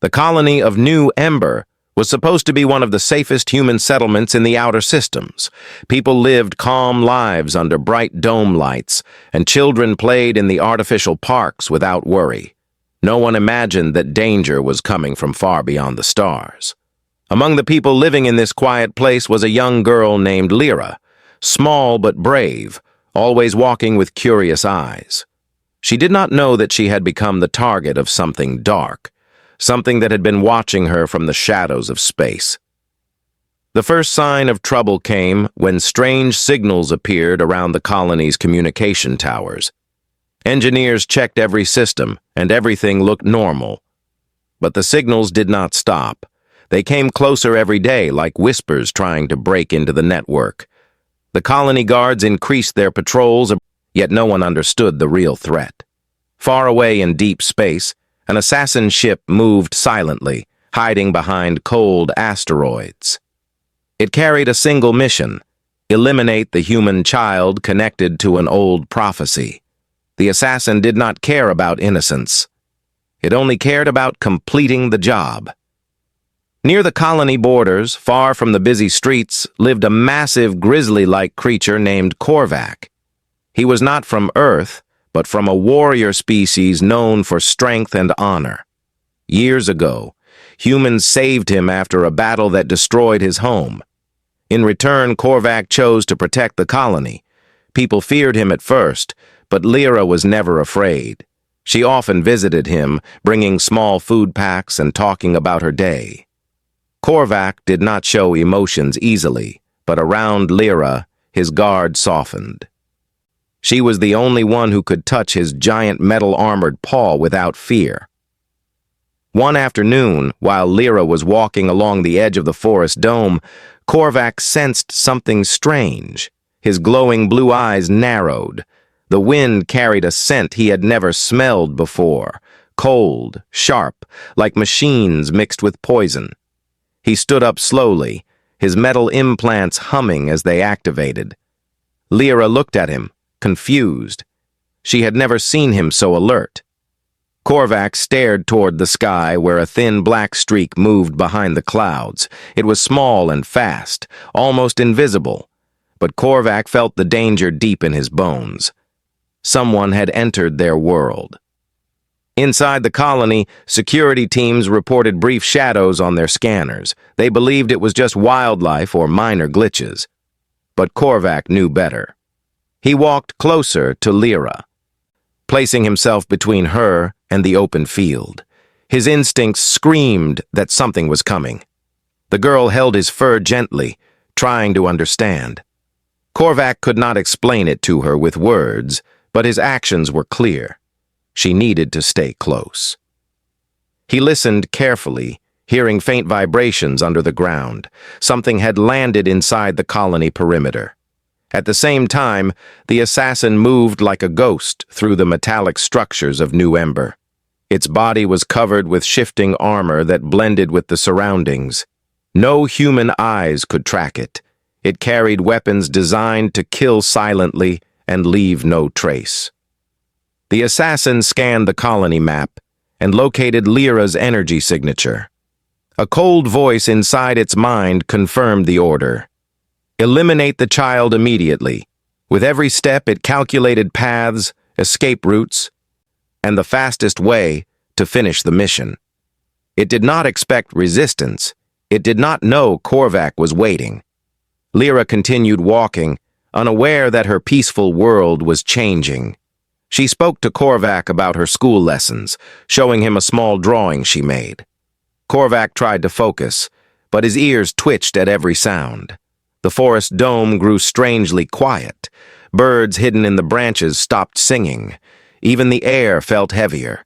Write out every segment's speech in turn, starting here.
The colony of New Ember was supposed to be one of the safest human settlements in the outer systems. People lived calm lives under bright dome lights, and children played in the artificial parks without worry. No one imagined that danger was coming from far beyond the stars. Among the people living in this quiet place was a young girl named Lyra, small but brave, always walking with curious eyes. She did not know that she had become the target of something dark, something that had been watching her from the shadows of space. The first sign of trouble came when strange signals appeared around the colony's communication towers. Engineers checked every system, and everything looked normal. But the signals did not stop. They came closer every day, like whispers trying to break into the network. The colony guards increased their patrols, yet no one understood the real threat. Far away in deep space, an assassin ship moved silently, hiding behind cold asteroids. It carried a single mission: eliminate the human child connected to an old prophecy. The assassin did not care about innocence. It only cared about completing the job. Near the colony borders, far from the busy streets, lived a massive grizzly-like creature named Korvac. He was not from Earth, but from a warrior species known for strength and honor. Years ago, humans saved him after a battle that destroyed his home. In return, Korvac chose to protect the colony. People feared him at first, but Lyra was never afraid. She often visited him, bringing small food packs and talking about her day. Korvac did not show emotions easily, but around Lyra, his guard softened. She was the only one who could touch his giant metal-armored paw without fear. One afternoon, while Lyra was walking along the edge of the forest dome, Korvac sensed something strange. His glowing blue eyes narrowed. The wind carried a scent he had never smelled before, cold, sharp, like machines mixed with poison. He stood up slowly, his metal implants humming as they activated. Lyra looked at him, confused. She had never seen him so alert. Korvac stared toward the sky where a thin black streak moved behind the clouds. It was small and fast, almost invisible, but Korvac felt the danger deep in his bones. Someone had entered their world. Inside the colony, security teams reported brief shadows on their scanners. They believed it was just wildlife or minor glitches. But Korvac knew better. He walked closer to Lyra, placing himself between her and the open field. His instincts screamed that something was coming. The girl held his fur gently, trying to understand. Korvac could not explain it to her with words, but his actions were clear. She needed to stay close. He listened carefully, hearing faint vibrations under the ground. Something had landed inside the colony perimeter. At the same time, the assassin moved like a ghost through the metallic structures of New Ember. Its body was covered with shifting armor that blended with the surroundings. No human eyes could track it. It carried weapons designed to kill silently and leave no trace. The assassin scanned the colony map and located Lyra's energy signature. A cold voice inside its mind confirmed the order. Eliminate the child immediately. With every step, it calculated paths, escape routes, and the fastest way to finish the mission. It did not expect resistance. It did not know Korvac was waiting. Lyra continued walking, unaware that her peaceful world was changing. She spoke to Korvac about her school lessons, showing him a small drawing she made. Korvac tried to focus, but his ears twitched at every sound. The forest dome grew strangely quiet. Birds hidden in the branches stopped singing. Even the air felt heavier.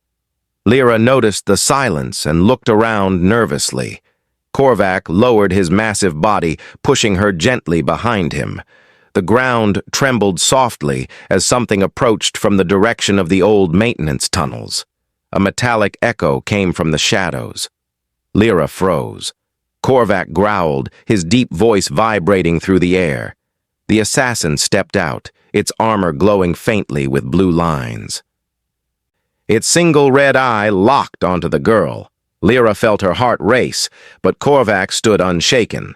Lyra noticed the silence and looked around nervously. Korvac lowered his massive body, pushing her gently behind him. The ground trembled softly as something approached from the direction of the old maintenance tunnels. A metallic echo came from the shadows. Lyra froze. Korvac growled, his deep voice vibrating through the air. The assassin stepped out, its armor glowing faintly with blue lines. Its single red eye locked onto the girl. Lyra felt her heart race, but Korvac stood unshaken.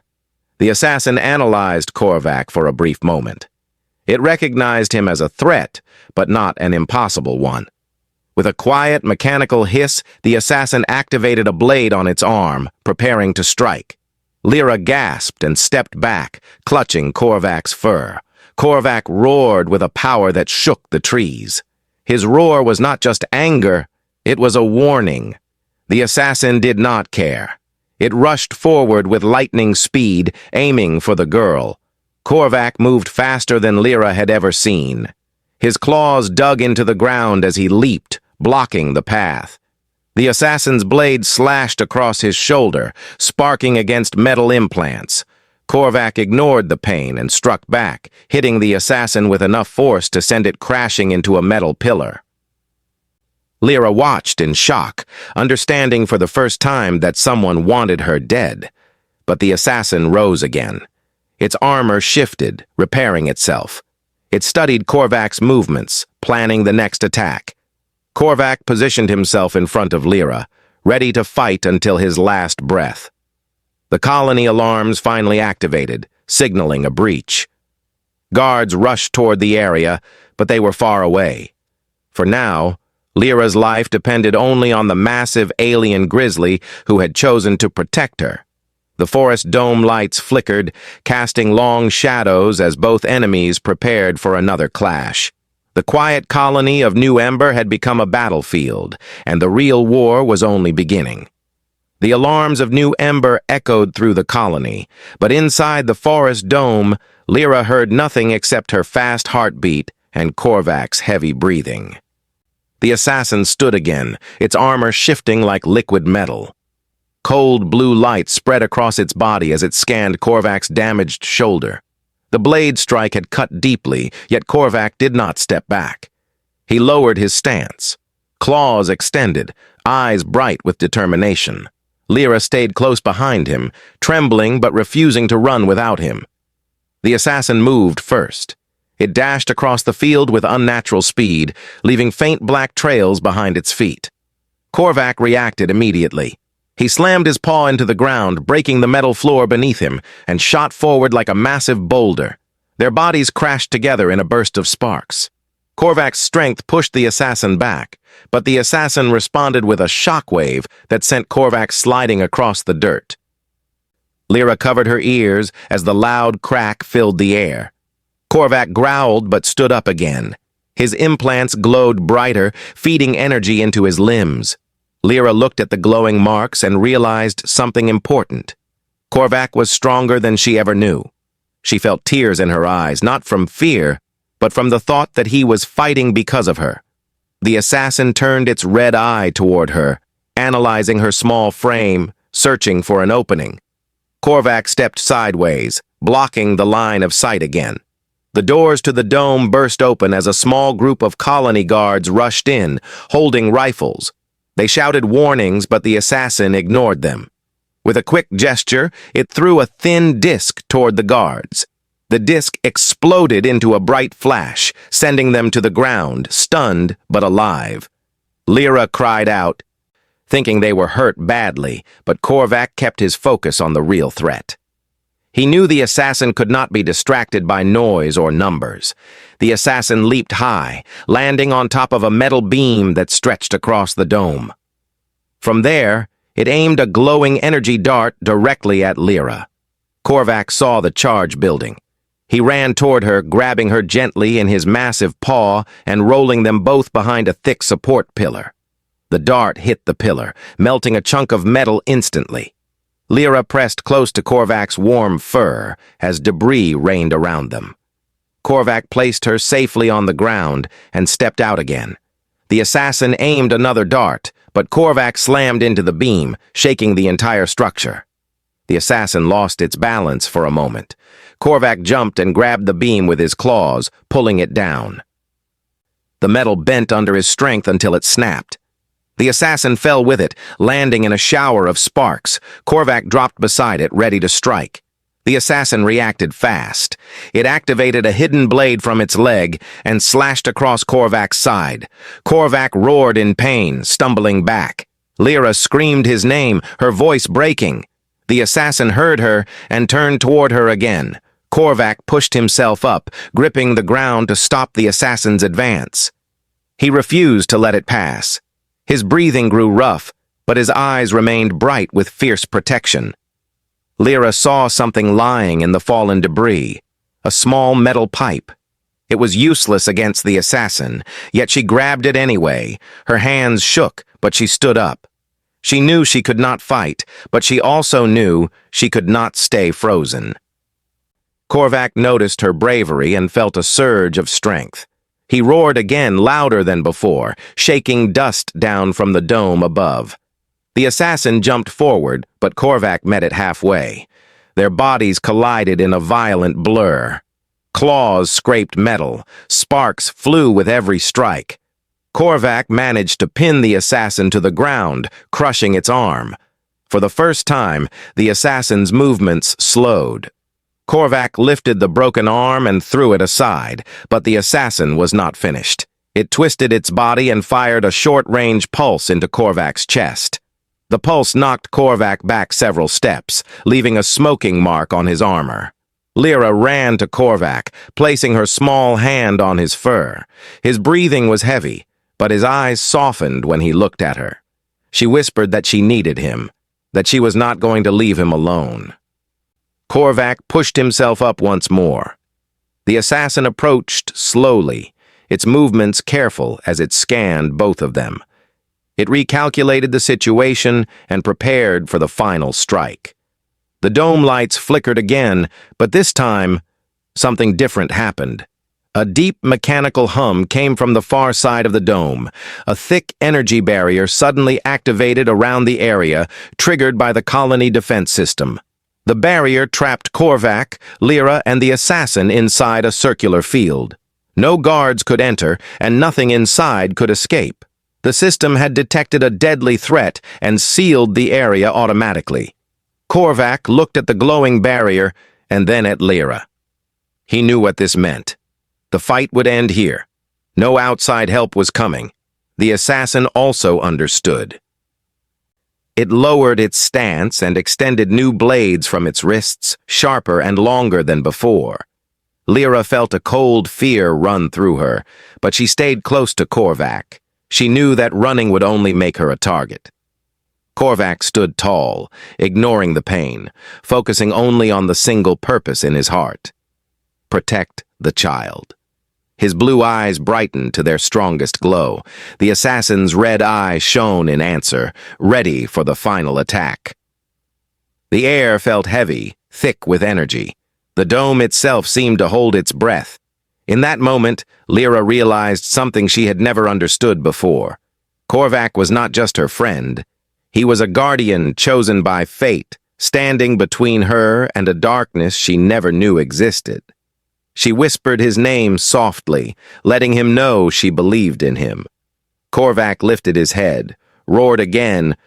The assassin analyzed Korvac for a brief moment. It recognized him as a threat, but not an impossible one. With a quiet, mechanical hiss, the assassin activated a blade on its arm, preparing to strike. Lyra gasped and stepped back, clutching Korvac's fur. Korvac roared with a power that shook the trees. His roar was not just anger, it was a warning. The assassin did not care. It rushed forward with lightning speed, aiming for the girl. Korvac moved faster than Lyra had ever seen. His claws dug into the ground as he leaped, blocking the path. The assassin's blade slashed across his shoulder, sparking against metal implants. Korvac ignored the pain and struck back, hitting the assassin with enough force to send it crashing into a metal pillar. Lyra watched in shock, understanding for the first time that someone wanted her dead. But the assassin rose again. Its armor shifted, repairing itself. It studied Korvac's movements, planning the next attack. Korvac positioned himself in front of Lyra, ready to fight until his last breath. The colony alarms finally activated, signaling a breach. Guards rushed toward the area, but they were far away. For now, Lyra's life depended only on the massive alien grizzly who had chosen to protect her. The forest dome lights flickered, casting long shadows as both enemies prepared for another clash. The quiet colony of New Ember had become a battlefield, and the real war was only beginning. The alarms of New Ember echoed through the colony, but inside the forest dome, Lyra heard nothing except her fast heartbeat and Korvac's heavy breathing. The assassin stood again, its armor shifting like liquid metal. Cold blue light spread across its body as it scanned Korvac's damaged shoulder. The blade strike had cut deeply, yet Korvac did not step back. He lowered his stance. Claws extended, eyes bright with determination. Lyra stayed close behind him, trembling but refusing to run without him. The assassin moved first. It dashed across the field with unnatural speed, leaving faint black trails behind its feet. Korvac reacted immediately. He slammed his paw into the ground, breaking the metal floor beneath him, and shot forward like a massive boulder. Their bodies crashed together in a burst of sparks. Korvac's strength pushed the assassin back, but the assassin responded with a shockwave that sent Korvac sliding across the dirt. Lyra covered her ears as the loud crack filled the air. Korvac growled but stood up again. His implants glowed brighter, feeding energy into his limbs. Lyra looked at the glowing marks and realized something important. Korvac was stronger than she ever knew. She felt tears in her eyes, not from fear, but from the thought that he was fighting because of her. The assassin turned its red eye toward her, analyzing her small frame, searching for an opening. Korvac stepped sideways, blocking the line of sight again. The doors to the dome burst open as a small group of colony guards rushed in, holding rifles. They shouted warnings, but the assassin ignored them. With a quick gesture, it threw a thin disc toward the guards. The disc exploded into a bright flash, sending them to the ground, stunned but alive. Lyra cried out, thinking they were hurt badly, but Korvac kept his focus on the real threat. He knew the assassin could not be distracted by noise or numbers. The assassin leaped high, landing on top of a metal beam that stretched across the dome. From there, it aimed a glowing energy dart directly at Lyra. Korvac saw the charge building. He ran toward her, grabbing her gently in his massive paw and rolling them both behind a thick support pillar. The dart hit the pillar, melting a chunk of metal instantly. Lyra pressed close to Korvac's warm fur as debris rained around them. Korvac placed her safely on the ground and stepped out again. The assassin aimed another dart, but Korvac slammed into the beam, shaking the entire structure. The assassin lost its balance for a moment. Korvac jumped and grabbed the beam with his claws, pulling it down. The metal bent under his strength until it snapped. The assassin fell with it, landing in a shower of sparks. Korvac dropped beside it, ready to strike. The assassin reacted fast. It activated a hidden blade from its leg and slashed across Korvac's side. Korvac roared in pain, stumbling back. Lyra screamed his name, her voice breaking. The assassin heard her and turned toward her again. Korvac pushed himself up, gripping the ground to stop the assassin's advance. He refused to let it pass. His breathing grew rough, but his eyes remained bright with fierce protection. Lyra saw something lying in the fallen debris, a small metal pipe. It was useless against the assassin, yet she grabbed it anyway. Her hands shook, but she stood up. She knew she could not fight, but she also knew she could not stay frozen. Korvac noticed her bravery and felt a surge of strength. He roared again, louder than before, shaking dust down from the dome above. The assassin jumped forward, but Korvac met it halfway. Their bodies collided in a violent blur. Claws scraped metal. Sparks flew with every strike. Korvac managed to pin the assassin to the ground, crushing its arm. For the first time, the assassin's movements slowed. Korvac lifted the broken arm and threw it aside, but the assassin was not finished. It twisted its body and fired a short-range pulse into Korvac's chest. The pulse knocked Korvac back several steps, leaving a smoking mark on his armor. Lyra ran to Korvac, placing her small hand on his fur. His breathing was heavy, but his eyes softened when he looked at her. She whispered that she needed him, that she was not going to leave him alone. Korvac pushed himself up once more. The assassin approached slowly, its movements careful as it scanned both of them. It recalculated the situation and prepared for the final strike. The dome lights flickered again, but this time, something different happened. A deep mechanical hum came from the far side of the dome. A thick energy barrier suddenly activated around the area, triggered by the colony defense system. The barrier trapped Korvac, Lyra, and the assassin inside a circular field. No guards could enter, and nothing inside could escape. The system had detected a deadly threat and sealed the area automatically. Korvac looked at the glowing barrier and then at Lyra. He knew what this meant. The fight would end here. No outside help was coming. The assassin also understood. It lowered its stance and extended new blades from its wrists, sharper and longer than before. Lyra felt a cold fear run through her, but she stayed close to Korvac. She knew that running would only make her a target. Korvac stood tall, ignoring the pain, focusing only on the single purpose in his heart: protect the child. His blue eyes brightened to their strongest glow. The assassin's red eye shone in answer, ready for the final attack. The air felt heavy, thick with energy. The dome itself seemed to hold its breath. In that moment, Lyra realized something she had never understood before. Korvac was not just her friend. He was a guardian chosen by fate, standing between her and a darkness she never knew existed. She whispered his name softly, letting him know she believed in him. Korvac lifted his head, roared again,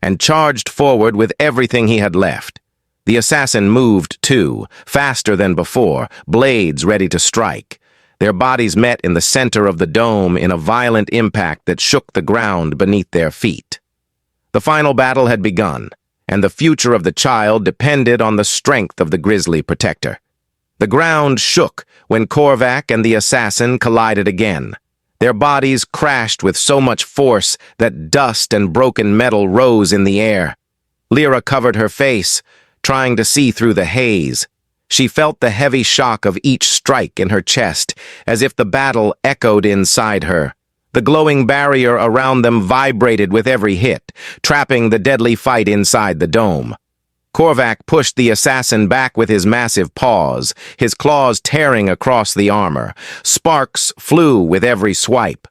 and charged forward with everything he had left. The assassin moved, too, faster than before, blades ready to strike. Their bodies met in the center of the dome in a violent impact that shook the ground beneath their feet. The final battle had begun, and the future of the child depended on the strength of the Grizzly Protector. The ground shook when Korvac and the assassin collided again. Their bodies crashed with so much force that dust and broken metal rose in the air. Lyra covered her face, trying to see through the haze. She felt the heavy shock of each strike in her chest, as if the battle echoed inside her. The glowing barrier around them vibrated with every hit, trapping the deadly fight inside the dome. Korvac pushed the assassin back with his massive paws, his claws tearing across the armor. Sparks flew with every swipe.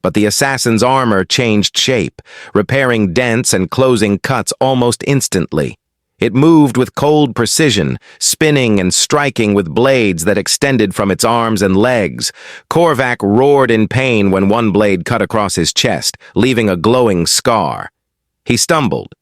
But the assassin's armor changed shape, repairing dents and closing cuts almost instantly. It moved with cold precision, spinning and striking with blades that extended from its arms and legs. Korvac roared in pain when one blade cut across his chest, leaving a glowing scar. He stumbled,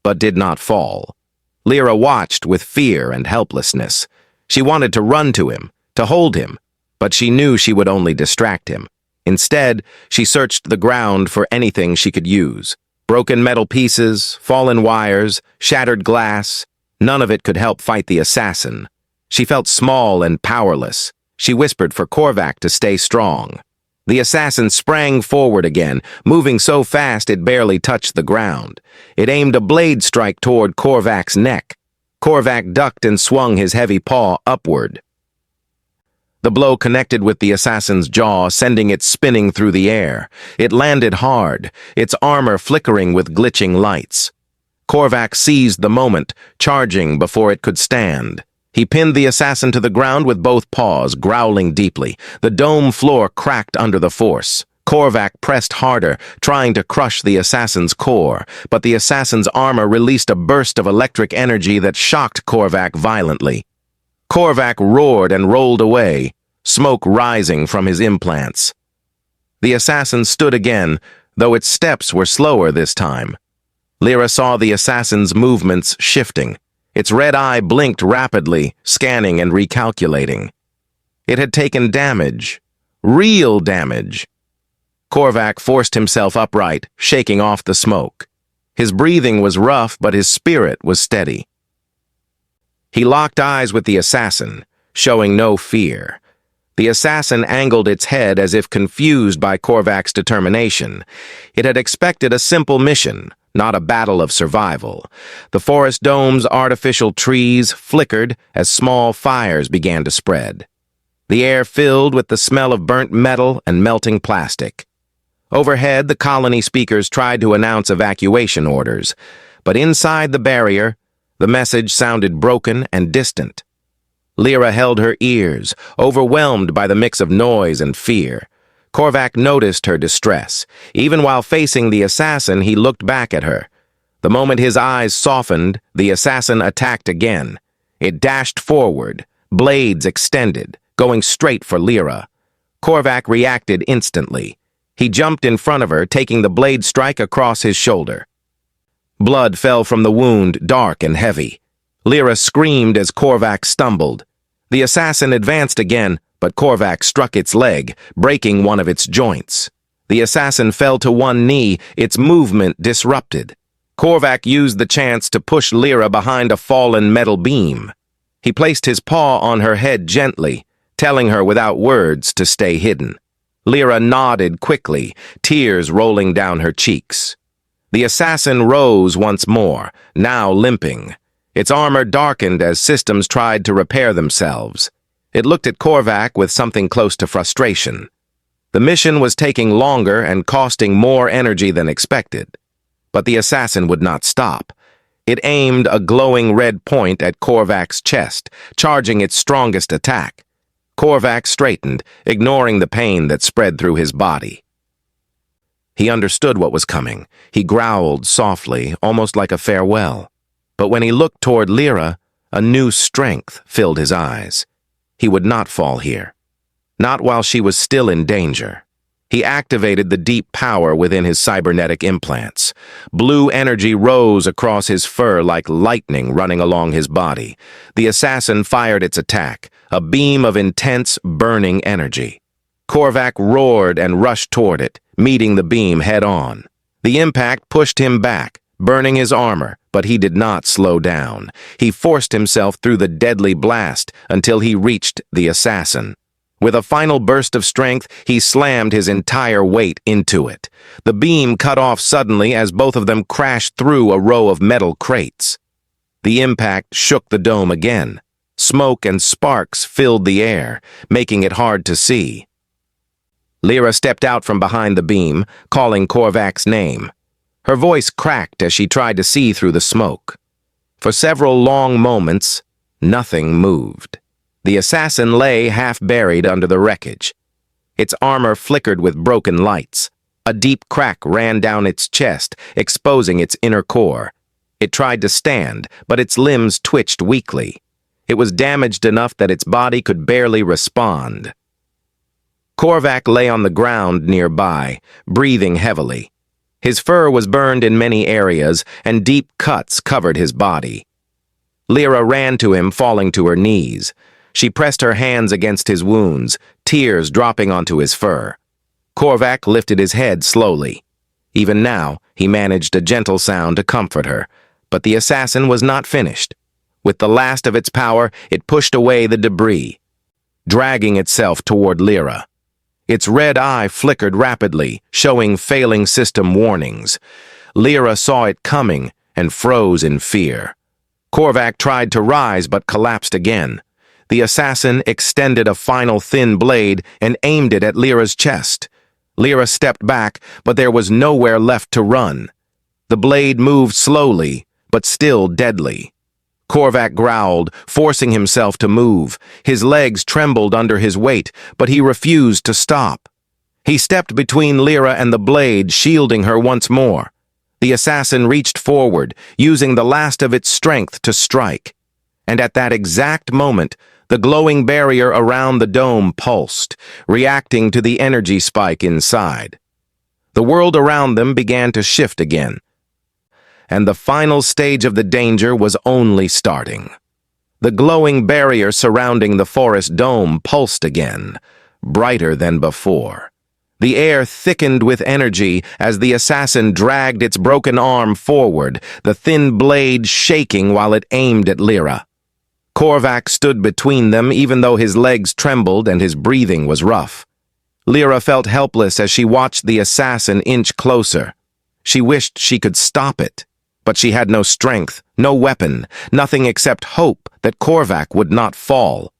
but did not fall. Lyra watched with fear and helplessness. She wanted to run to him, to hold him, but she knew she would only distract him. Instead, she searched the ground for anything she could use. Broken metal pieces, fallen wires, shattered glass, none of it could help fight the assassin. She felt small and powerless. She whispered for Korvac to stay strong. The assassin sprang forward again, moving so fast it barely touched the ground. It aimed a blade strike toward Korvac's neck. Korvac ducked and swung his heavy paw upward. The blow connected with the assassin's jaw, sending it spinning through the air. It landed hard, its armor flickering with glitching lights. Korvac seized the moment, charging before it could stand. He pinned the assassin to the ground with both paws, growling deeply. The dome floor cracked under the force. Korvac pressed harder, trying to crush the assassin's core, but the assassin's armor released a burst of electric energy that shocked Korvac violently. Korvac roared and rolled away, smoke rising from his implants. The assassin stood again, though its steps were slower this time. Lyra saw the assassin's movements shifting. Its red eye blinked rapidly, scanning and recalculating. It had taken damage. Real damage. Korvac forced himself upright, shaking off the smoke. His breathing was rough, but his spirit was steady. He locked eyes with the assassin, showing no fear. The assassin angled its head as if confused by Korvac's determination. It had expected a simple mission, not a battle of survival. The forest dome's artificial trees flickered as small fires began to spread. The air filled with the smell of burnt metal and melting plastic. Overhead, the colony speakers tried to announce evacuation orders, but inside the barrier, the message sounded broken and distant. Lyra held her ears, overwhelmed by the mix of noise and fear. Korvac noticed her distress. Even while facing the assassin, he looked back at her. The moment his eyes softened, the assassin attacked again. It dashed forward, blades extended, going straight for Lyra. Korvac reacted instantly. He jumped in front of her, taking the blade strike across his shoulder. Blood fell from the wound, dark and heavy. Lyra screamed as Korvac stumbled. The assassin advanced again, but Korvac struck its leg, breaking one of its joints. The assassin fell to one knee, its movement disrupted. Korvac used the chance to push Lyra behind a fallen metal beam. He placed his paw on her head gently, telling her without words to stay hidden. Lyra nodded quickly, tears rolling down her cheeks. The assassin rose once more, now limping. Its armor darkened as systems tried to repair themselves. It looked at Korvac with something close to frustration. The mission was taking longer and costing more energy than expected. But the assassin would not stop. It aimed a glowing red point at Korvac's chest, charging its strongest attack. Korvac straightened, ignoring the pain that spread through his body. He understood what was coming. He growled softly, almost like a farewell. But when he looked toward Lyra, a new strength filled his eyes. He would not fall here. Not while she was still in danger. He activated the deep power within his cybernetic implants. Blue energy rose across his fur like lightning running along his body. The assassin fired its attack, a beam of intense, burning energy. Korvac roared and rushed toward it, meeting the beam head-on. The impact pushed him back, burning his armor, but he did not slow down. He forced himself through the deadly blast until he reached the assassin. With a final burst of strength, he slammed his entire weight into it. The beam cut off suddenly as both of them crashed through a row of metal crates. The impact shook the dome again. Smoke and sparks filled the air, making it hard to see. Lyra stepped out from behind the beam, calling Korvac's name. Her voice cracked as she tried to see through the smoke. For several long moments, nothing moved. The assassin lay half-buried under the wreckage. Its armor flickered with broken lights. A deep crack ran down its chest, exposing its inner core. It tried to stand, but its limbs twitched weakly. It was damaged enough that its body could barely respond. Korvac lay on the ground nearby, breathing heavily. His fur was burned in many areas, and deep cuts covered his body. Lyra ran to him, falling to her knees. She pressed her hands against his wounds, tears dropping onto his fur. Korvac lifted his head slowly. Even now, he managed a gentle sound to comfort her, but the assassin was not finished. With the last of its power, it pushed away the debris, dragging itself toward Lyra. Its red eye flickered rapidly, showing failing system warnings. Lyra saw it coming and froze in fear. Korvac tried to rise but collapsed again. The assassin extended a final thin blade and aimed it at Lyra's chest. Lyra stepped back, but there was nowhere left to run. The blade moved slowly, but still deadly. Korvac growled, forcing himself to move. His legs trembled under his weight, but he refused to stop. He stepped between Lyra and the blade, shielding her once more. The assassin reached forward, using the last of its strength to strike. And at that exact moment, the glowing barrier around the dome pulsed, reacting to the energy spike inside. The world around them began to shift again, and the final stage of the danger was only starting. The glowing barrier surrounding the forest dome pulsed again, brighter than before. The air thickened with energy as the assassin dragged its broken arm forward, the thin blade shaking while it aimed at Lyra. Korvac stood between them even though his legs trembled and his breathing was rough. Lyra felt helpless as she watched the assassin inch closer. She wished she could stop it, but she had no strength, no weapon, nothing except hope that Korvac would not fall.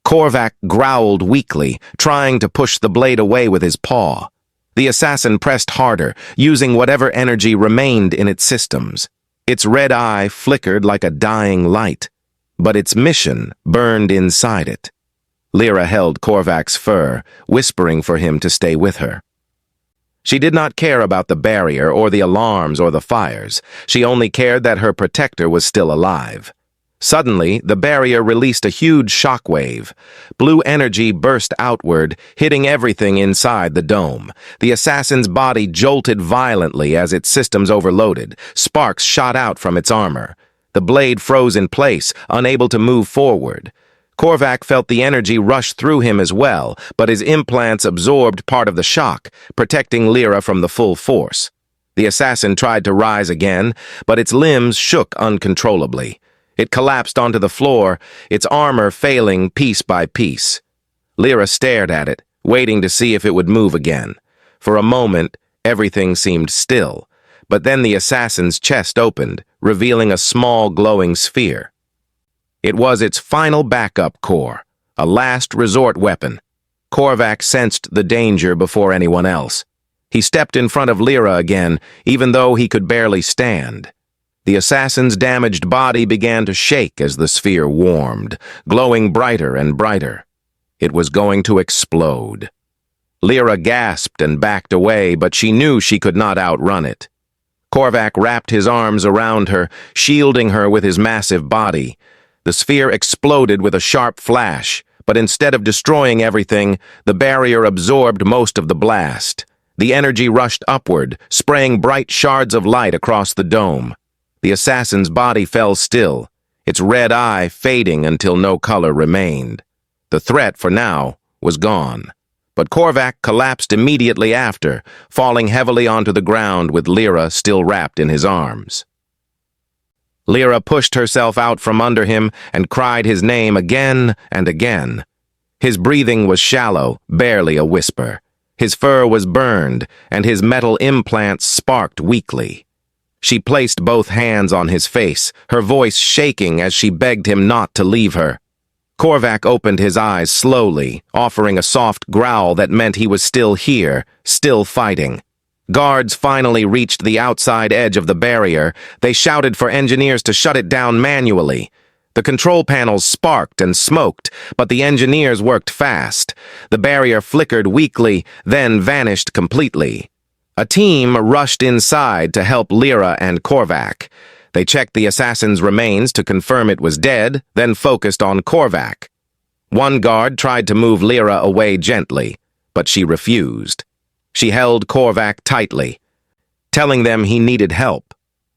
Korvac growled weakly, trying to push the blade away with his paw. The assassin pressed harder, using whatever energy remained in its systems. Its red eye flickered like a dying light, but its mission burned inside it. Lyra held Korvac's fur, whispering for him to stay with her. She did not care about the barrier or the alarms or the fires. She only cared that her protector was still alive. Suddenly, the barrier released a huge shockwave. Blue energy burst outward, hitting everything inside the dome. The assassin's body jolted violently as its systems overloaded. Sparks shot out from its armor. The blade froze in place, unable to move forward. Korvac felt the energy rush through him as well, but his implants absorbed part of the shock, protecting Lyra from the full force. The assassin tried to rise again, but its limbs shook uncontrollably. It collapsed onto the floor, its armor failing piece by piece. Lyra stared at it, waiting to see if it would move again. For a moment, everything seemed still, but then the assassin's chest opened, revealing a small glowing sphere. It was its final backup core, a last resort weapon. Korvac sensed the danger before anyone else. He stepped in front of Lyra again, even though he could barely stand. The assassin's damaged body began to shake as the sphere warmed, glowing brighter and brighter. It was going to explode. Lyra gasped and backed away, but she knew she could not outrun it. Korvac wrapped his arms around her, shielding her with his massive body. The sphere exploded with a sharp flash, but instead of destroying everything, the barrier absorbed most of the blast. The energy rushed upward, spraying bright shards of light across the dome. The assassin's body fell still, its red eye fading until no color remained. The threat, for now, was gone. But Korvac collapsed immediately after, falling heavily onto the ground with Lyra still wrapped in his arms. Lyra pushed herself out from under him and cried his name again and again. His breathing was shallow, barely a whisper. His fur was burned, and his metal implants sparked weakly. She placed both hands on his face, her voice shaking as she begged him not to leave her. Korvac opened his eyes slowly, offering a soft growl that meant he was still here, still fighting. Guards finally reached the outside edge of the barrier. They shouted for engineers to shut it down manually. The control panels sparked and smoked, but the engineers worked fast. The barrier flickered weakly, then vanished completely. A team rushed inside to help Lyra and Korvac. They checked the assassin's remains to confirm it was dead, then focused on Korvac. One guard tried to move Lyra away gently, but she refused. She held Korvac tightly, telling them he needed help,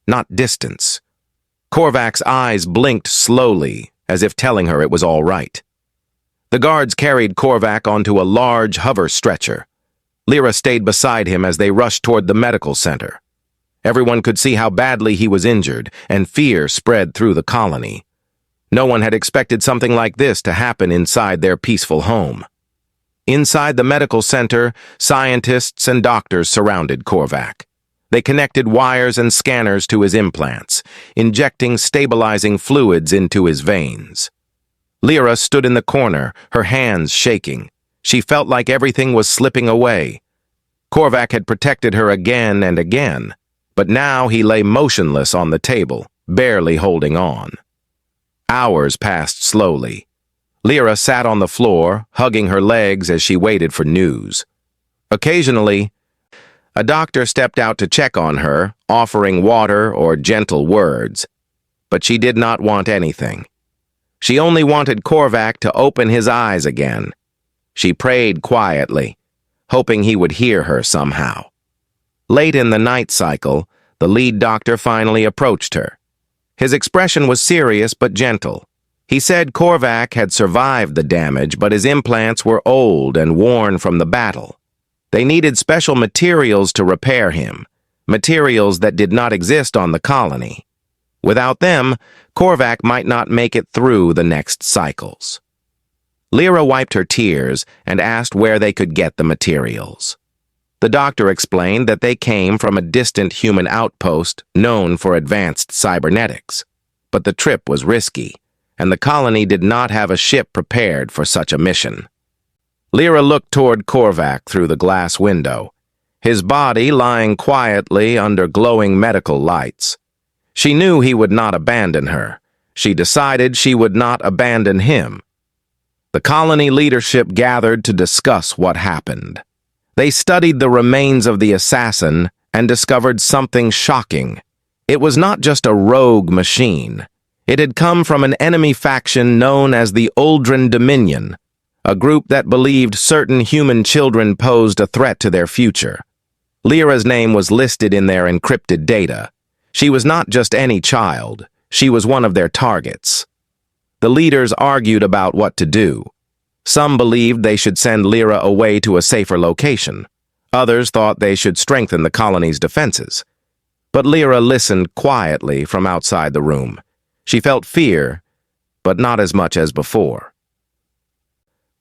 not distance. Korvac's eyes blinked slowly, as if telling her it was all right. The guards carried Korvac onto a large hover stretcher. Lyra stayed beside him as they rushed toward the medical center. Everyone could see how badly he was injured, and fear spread through the colony. No one had expected something like this to happen inside their peaceful home. Inside the medical center, scientists and doctors surrounded Korvac. They connected wires and scanners to his implants, injecting stabilizing fluids into his veins. Lyra stood in the corner, her hands shaking. She felt like everything was slipping away. Korvac had protected her again and again, but now he lay motionless on the table, barely holding on. Hours passed slowly. Lyra sat on the floor, hugging her legs as she waited for news. Occasionally, a doctor stepped out to check on her, offering water or gentle words, but she did not want anything. She only wanted Korvac to open his eyes again. She prayed quietly, hoping he would hear her somehow. Late in the night cycle, the lead doctor finally approached her. His expression was serious but gentle. He said Korvac had survived the damage, but his implants were old and worn from the battle. They needed special materials to repair him, materials that did not exist on the colony. Without them, Korvac might not make it through the next cycles. Lyra wiped her tears and asked where they could get the materials. The doctor explained that they came from a distant human outpost known for advanced cybernetics. But the trip was risky, and the colony did not have a ship prepared for such a mission. Lyra looked toward Korvac through the glass window, his body lying quietly under glowing medical lights. She knew he would not abandon her. She decided she would not abandon him. The colony leadership gathered to discuss what happened. They studied the remains of the assassin and discovered something shocking. It was not just a rogue machine. It had come from an enemy faction known as the Uldren Dominion, a group that believed certain human children posed a threat to their future. Lyra's name was listed in their encrypted data. She was not just any child. She was one of their targets. The leaders argued about what to do. Some believed they should send Lyra away to a safer location. Others thought they should strengthen the colony's defenses. But Lyra listened quietly from outside the room. She felt fear, but not as much as before.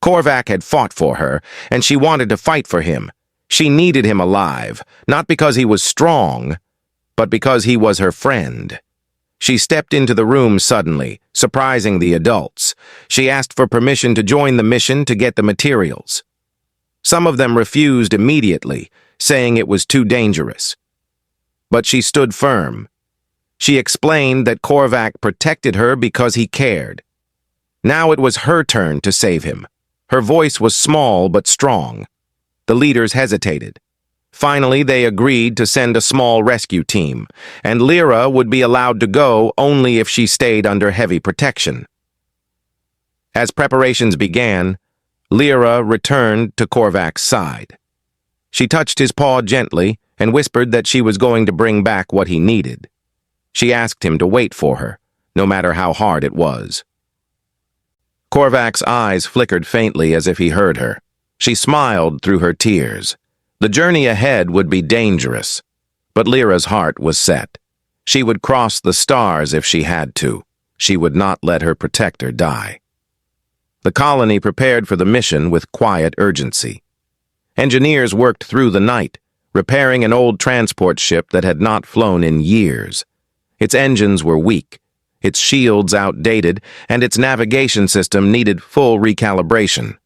Korvac had fought for her, and she wanted to fight for him. She needed him alive, not because he was strong, but because he was her friend. She stepped into the room suddenly, surprising the adults. She asked for permission to join the mission to get the materials. Some of them refused immediately, saying it was too dangerous. But she stood firm. She explained that Korvac protected her because he cared. Now it was her turn to save him. Her voice was small but strong. The leaders hesitated. Finally, they agreed to send a small rescue team, and Lyra would be allowed to go only if she stayed under heavy protection. As preparations began, Lyra returned to Korvac's side. She touched his paw gently and whispered that she was going to bring back what he needed. She asked him to wait for her, no matter how hard it was. Korvac's eyes flickered faintly as if he heard her. She smiled through her tears. The journey ahead would be dangerous, but Lyra's heart was set. She would cross the stars if she had to. She would not let her protector die. The colony prepared for the mission with quiet urgency. Engineers worked through the night, repairing an old transport ship that had not flown in years. Its engines were weak, its shields outdated, and its navigation system needed full recalibration.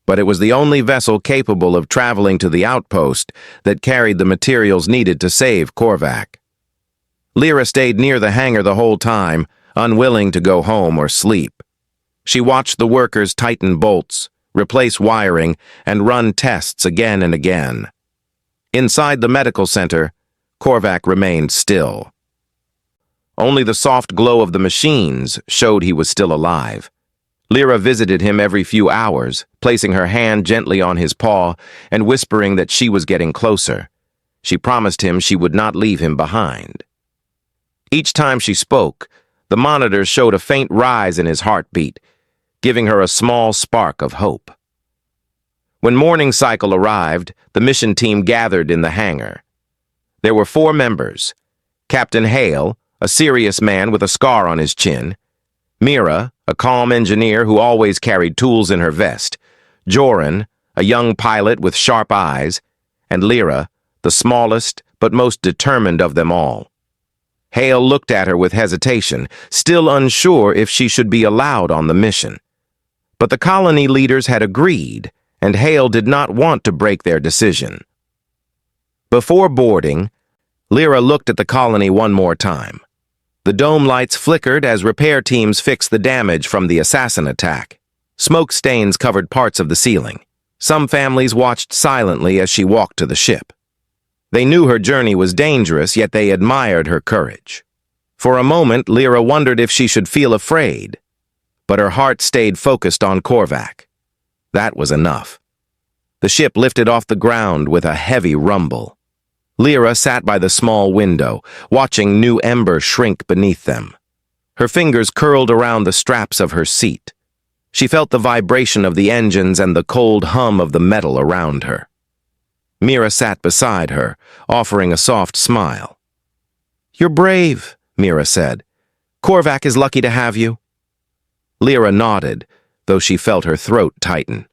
But it was the only vessel capable of traveling to the outpost that carried the materials needed to save Korvac. Lyra stayed near the hangar the whole time, unwilling to go home or sleep. She watched the workers tighten bolts, replace wiring, and run tests again and again. Inside the medical center, Korvac remained still. Only the soft glow of the machines showed he was still alive. Lyra visited him every few hours, placing her hand gently on his paw and whispering that she was getting closer. She promised him she would not leave him behind. Each time she spoke, the monitors showed a faint rise in his heartbeat, giving her a small spark of hope. When morning cycle arrived, the mission team gathered in the hangar. There were 4 members: Captain Hale, a serious man with a scar on his chin; Mira, a calm engineer who always carried tools in her vest; Joran, a young pilot with sharp eyes; and Lyra, the smallest but most determined of them all. Hale looked at her with hesitation, still unsure if she should be allowed on the mission. But the colony leaders had agreed, and Hale did not want to break their decision. Before boarding, Lyra looked at the colony one more time. The dome lights flickered as repair teams fixed the damage from the assassin attack. Smoke stains covered parts of the ceiling. Some families watched silently as she walked to the ship. They knew her journey was dangerous, yet they admired her courage. For a moment, Lyra wondered if she should feel afraid, but her heart stayed focused on Korvac. That was enough. The ship lifted off the ground with a heavy rumble. Lyra sat by the small window, watching New Ember shrink beneath them. Her fingers curled around the straps of her seat. She felt the vibration of the engines and the cold hum of the metal around her. Mira sat beside her, offering a soft smile. "You're brave," Mira said. "Korvac is lucky to have you." Lyra nodded, though she felt her throat tighten.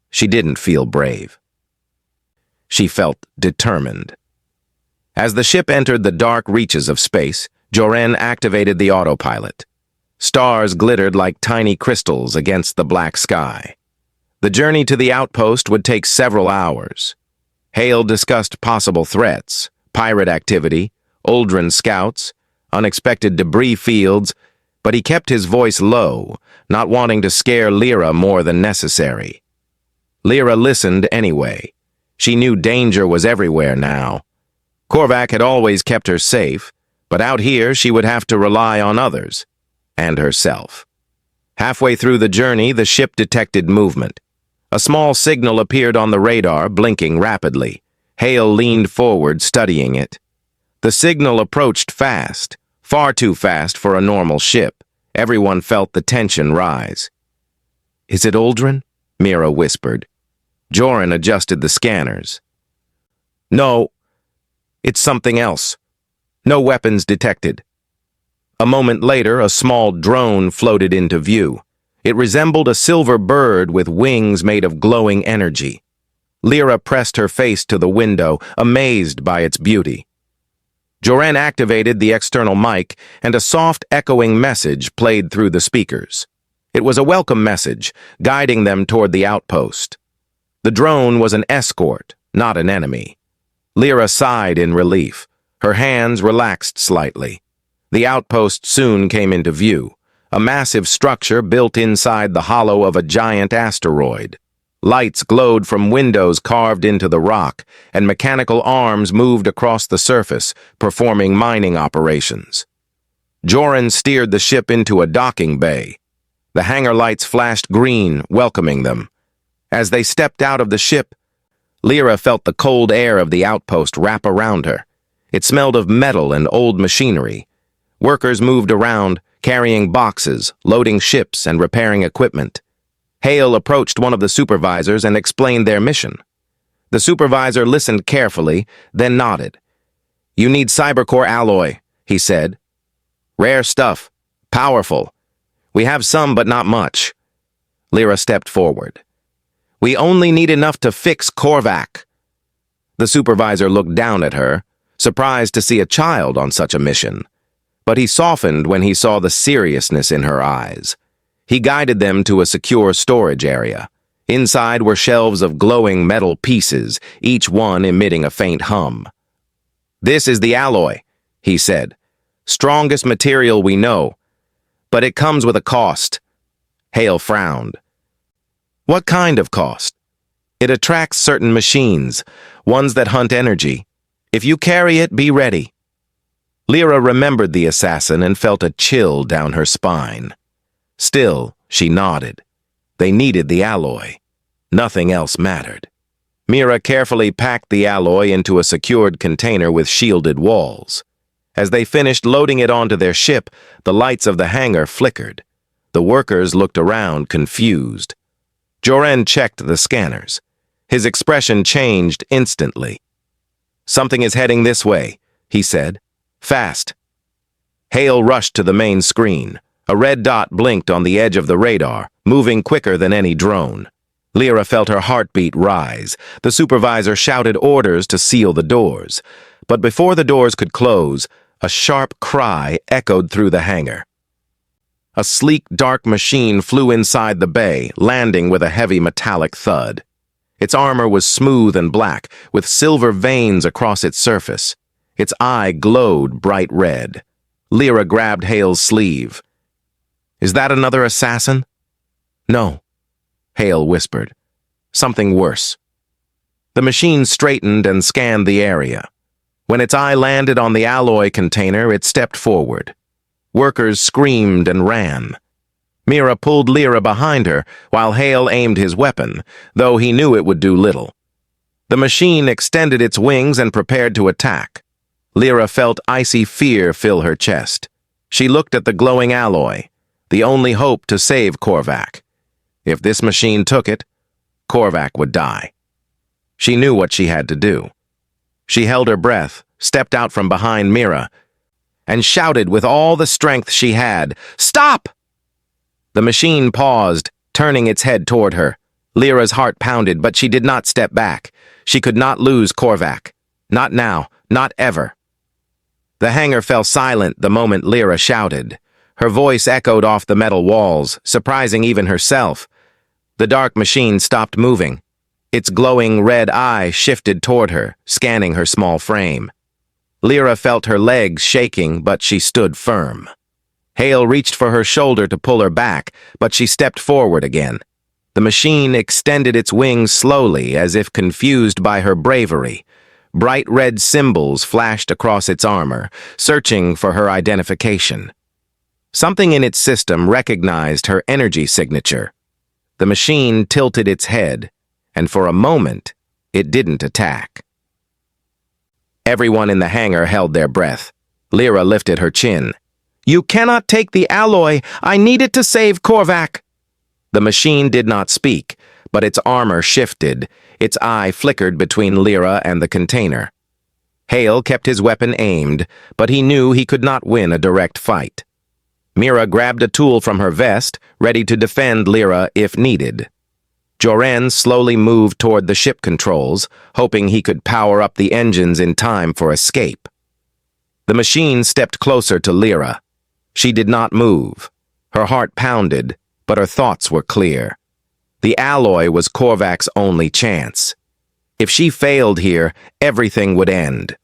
She didn't feel brave. She felt determined. As the ship entered the dark reaches of space, Joran activated the autopilot. Stars glittered like tiny crystals against the black sky. The journey to the outpost would take several hours. Hale discussed possible threats: pirate activity, Uldren scouts, unexpected debris fields, but he kept his voice low, not wanting to scare Lyra more than necessary. Lyra listened anyway. She knew danger was everywhere now. Korvac had always kept her safe, but out here she would have to rely on others, and herself. Halfway through the journey, the ship detected movement. A small signal appeared on the radar, blinking rapidly. Hale leaned forward, studying it. The signal approached fast, far too fast for a normal ship. Everyone felt the tension rise. "Is it Uldren?" Mira whispered. Joran adjusted the scanners. "No, it's something else. No weapons detected." A moment later, a small drone floated into view. It resembled a silver bird with wings made of glowing energy. Lyra pressed her face to the window, amazed by its beauty. Joran activated the external mic, and a soft, echoing message played through the speakers. It was a welcome message, guiding them toward the outpost. The drone was an escort, not an enemy. Lyra sighed in relief. Her hands relaxed slightly. The outpost soon came into view, a massive structure built inside the hollow of a giant asteroid. Lights glowed from windows carved into the rock, and mechanical arms moved across the surface, performing mining operations. Joran steered the ship into a docking bay. The hangar lights flashed green, welcoming them. As they stepped out of the ship, Lyra felt the cold air of the outpost wrap around her. It smelled of metal and old machinery. Workers moved around, carrying boxes, loading ships, and repairing equipment. Hale approached one of the supervisors and explained their mission. The supervisor listened carefully, then nodded. "You need cybercore alloy," he said. "Rare stuff. Powerful. We have some, but not much." Lyra stepped forward. "We only need enough to fix Korvac." The supervisor looked down at her, surprised to see a child on such a mission. But he softened when he saw the seriousness in her eyes. He guided them to a secure storage area. Inside were shelves of glowing metal pieces, each one emitting a faint hum. "This is the alloy," he said. "Strongest material we know. But it comes with a cost." Hale frowned. "What kind of cost?" "It attracts certain machines, ones that hunt energy. If you carry it, be ready." Lyra remembered the assassin and felt a chill down her spine. Still, she nodded. They needed the alloy. Nothing else mattered. Mira carefully packed the alloy into a secured container with shielded walls. As they finished loading it onto their ship, the lights of the hangar flickered. The workers looked around, confused. Joran checked the scanners. His expression changed instantly. "Something is heading this way," he said. "Fast." Hale rushed to the main screen. A red dot blinked on the edge of the radar, moving quicker than any drone. Lyra felt her heartbeat rise. The supervisor shouted orders to seal the doors. But before the doors could close, a sharp cry echoed through the hangar. A sleek, dark machine flew inside the bay, landing with a heavy metallic thud. Its armor was smooth and black, with silver veins across its surface. Its eye glowed bright red. Lyra grabbed Hale's sleeve. "Is that another assassin?" "No," Hale whispered. "Something worse." The machine straightened and scanned the area. When its eye landed on the alloy container, it stepped forward. Workers screamed and ran. Mira pulled Lyra behind her, while Hale aimed his weapon, though he knew it would do little. The machine extended its wings and prepared to attack. Lyra felt icy fear fill her chest. She looked at the glowing alloy, the only hope to save Korvac. If this machine took it, Korvac would die. She knew what she had to do. She held her breath, stepped out from behind Mira, and shouted with all the strength she had, "Stop!" The machine paused, turning its head toward her. Lyra's heart pounded, but she did not step back. She could not lose Korvac. Not now, not ever. The hangar fell silent the moment Lyra shouted. Her voice echoed off the metal walls, surprising even herself. The dark machine stopped moving. Its glowing red eye shifted toward her, scanning her small frame. Lyra felt her legs shaking, but she stood firm. Hale reached for her shoulder to pull her back, but she stepped forward again. The machine extended its wings slowly, as if confused by her bravery. Bright red symbols flashed across its armor, searching for her identification. Something in its system recognized her energy signature. The machine tilted its head, and for a moment, it didn't attack. Everyone in the hangar held their breath. Lyra lifted her chin. "You cannot take the alloy. I need it to save Korvac." The machine did not speak, but its armor shifted. Its eye flickered between Lyra and the container. Hale kept his weapon aimed, but he knew he could not win a direct fight. Mira grabbed a tool from her vest, ready to defend Lyra if needed. Joren slowly moved toward the ship controls, hoping he could power up the engines in time for escape. The machine stepped closer to Lyra. She did not move. Her heart pounded, but her thoughts were clear. The alloy was Korvac's only chance. If she failed here, everything would end.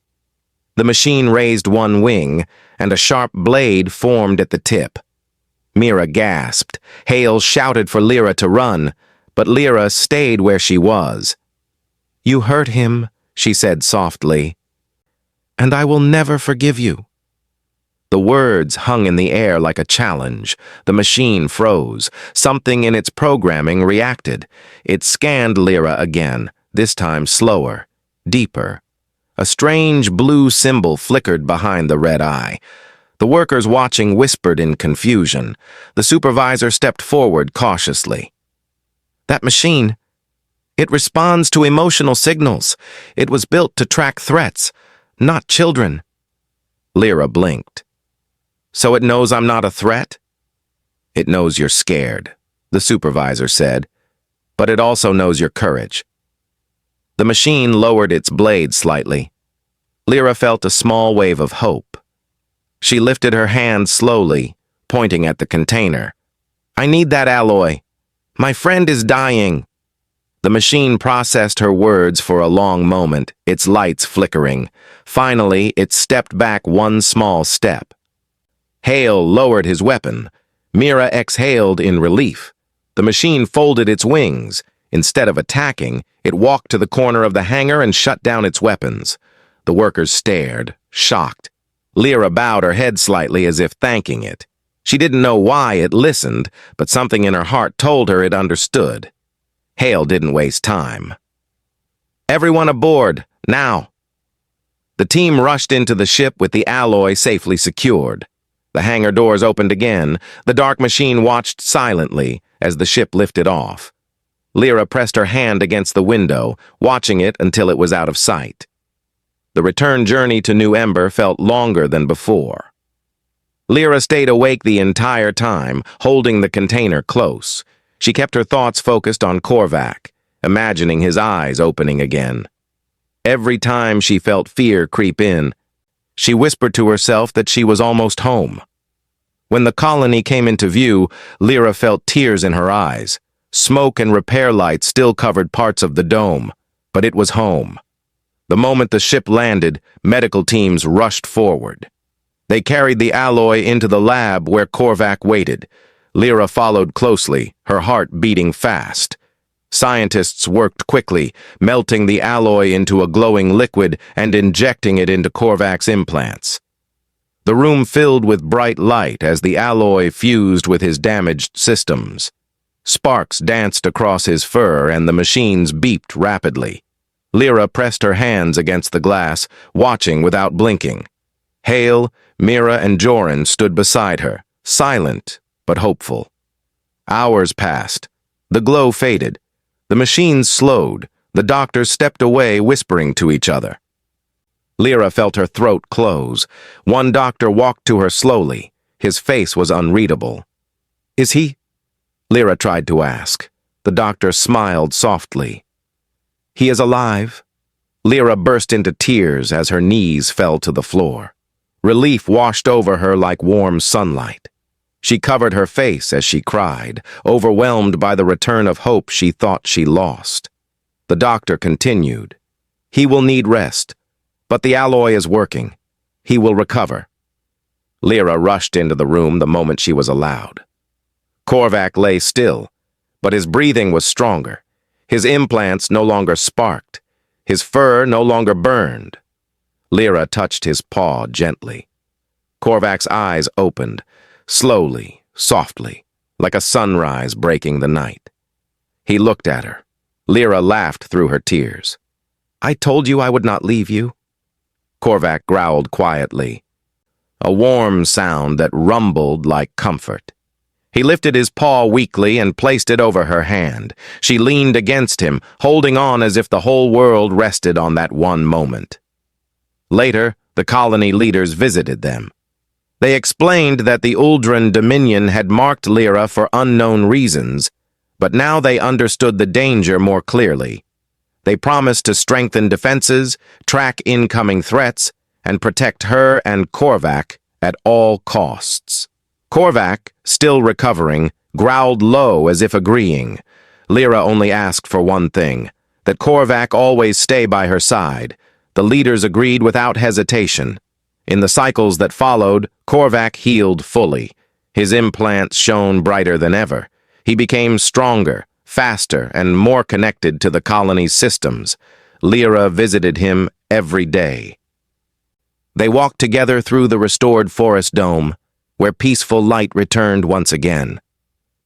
The machine raised one wing, and a sharp blade formed at the tip. Mira gasped. Hale shouted for Lyra to run, but Lyra stayed where she was. "You hurt him," she said softly, "and I will never forgive you." The words hung in the air like a challenge. The machine froze. Something in its programming reacted. It scanned Lyra again, this time slower, deeper. A strange blue symbol flickered behind the red eye. The workers watching whispered in confusion. The supervisor stepped forward cautiously. "That machine, it responds to emotional signals. It was built to track threats, not children." Lyra blinked. "So it knows I'm not a threat?" "It knows you're scared," the supervisor said, "but it also knows your courage." The machine lowered its blade slightly. Lyra felt a small wave of hope. She lifted her hand slowly, pointing at the container. "I need that alloy. My friend is dying." The machine processed her words for a long moment, its lights flickering. Finally, it stepped back one small step. Hale lowered his weapon. Mira exhaled in relief. The machine folded its wings. Instead of attacking, it walked to the corner of the hangar and shut down its weapons. The workers stared, shocked. Lyra bowed her head slightly as if thanking it. She didn't know why it listened, but something in her heart told her it understood. Hale didn't waste time. "Everyone aboard, now!" The team rushed into the ship with the alloy safely secured. The hangar doors opened again. The dark machine watched silently as the ship lifted off. Lyra pressed her hand against the window, watching it until it was out of sight. The return journey to New Ember felt longer than before. Lyra stayed awake the entire time, holding the container close. She kept her thoughts focused on Korvac, imagining his eyes opening again. Every time she felt fear creep in, she whispered to herself that she was almost home. When the colony came into view, Lyra felt tears in her eyes. Smoke and repair lights still covered parts of the dome, but it was home. The moment the ship landed, medical teams rushed forward. They carried the alloy into the lab where Korvac waited. Lyra followed closely, her heart beating fast. Scientists worked quickly, melting the alloy into a glowing liquid and injecting it into Korvac's implants. The room filled with bright light as the alloy fused with his damaged systems. Sparks danced across his fur and the machines beeped rapidly. Lyra pressed her hands against the glass, watching without blinking. Hale, Mira, and Joran stood beside her, silent but hopeful. Hours passed. The glow faded. The machines slowed. The doctors stepped away, whispering to each other. Lyra felt her throat close. One doctor walked to her slowly. His face was unreadable. "Is he?" Lyra tried to ask. The doctor smiled softly. "He is alive." Lyra burst into tears as her knees fell to the floor. Relief washed over her like warm sunlight. She covered her face as she cried, overwhelmed by the return of hope she thought she lost. The doctor continued. "He will need rest, but the alloy is working. He will recover." Lyra rushed into the room the moment she was allowed. Korvac lay still, but his breathing was stronger. His implants no longer sparked. His fur no longer burned. Lyra touched his paw gently. Korvac's eyes opened, slowly, softly, like a sunrise breaking the night. He looked at her. Lyra laughed through her tears. "I told you I would not leave you." Korvac growled quietly, a warm sound that rumbled like comfort. He lifted his paw weakly and placed it over her hand. She leaned against him, holding on as if the whole world rested on that one moment. Later, the colony leaders visited them. They explained that the Uldren Dominion had marked Lyra for unknown reasons, but now they understood the danger more clearly. They promised to strengthen defenses, track incoming threats, and protect her and Korvac at all costs. Korvac, still recovering, growled low as if agreeing. Lyra only asked for one thing, that Korvac always stay by her side. The leaders agreed without hesitation. In the cycles that followed, Korvac healed fully. His implants shone brighter than ever. He became stronger, faster, and more connected to the colony's systems. Lyra visited him every day. They walked together through the restored forest dome, where peaceful light returned once again.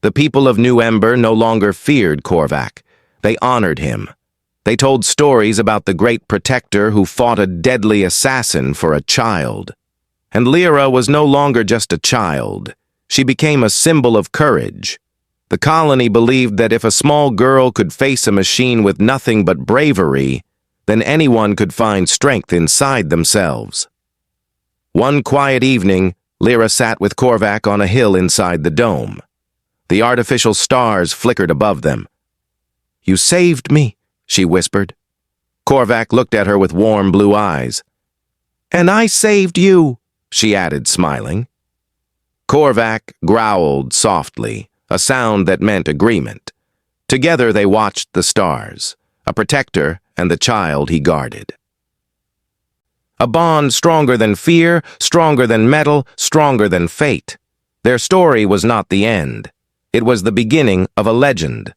The people of New Ember no longer feared Korvac. They honored him. They told stories about the great protector who fought a deadly assassin for a child. And Lyra was no longer just a child. She became a symbol of courage. The colony believed that if a small girl could face a machine with nothing but bravery, then anyone could find strength inside themselves. One quiet evening, Lyra sat with Korvac on a hill inside the dome. The artificial stars flickered above them. "You saved me," she whispered. Korvac looked at her with warm blue eyes. "And I saved you," she added, smiling. Korvac growled softly, a sound that meant agreement. Together they watched the stars, a protector and the child he guarded. A bond stronger than fear, stronger than metal, stronger than fate. Their story was not the end. It was the beginning of a legend.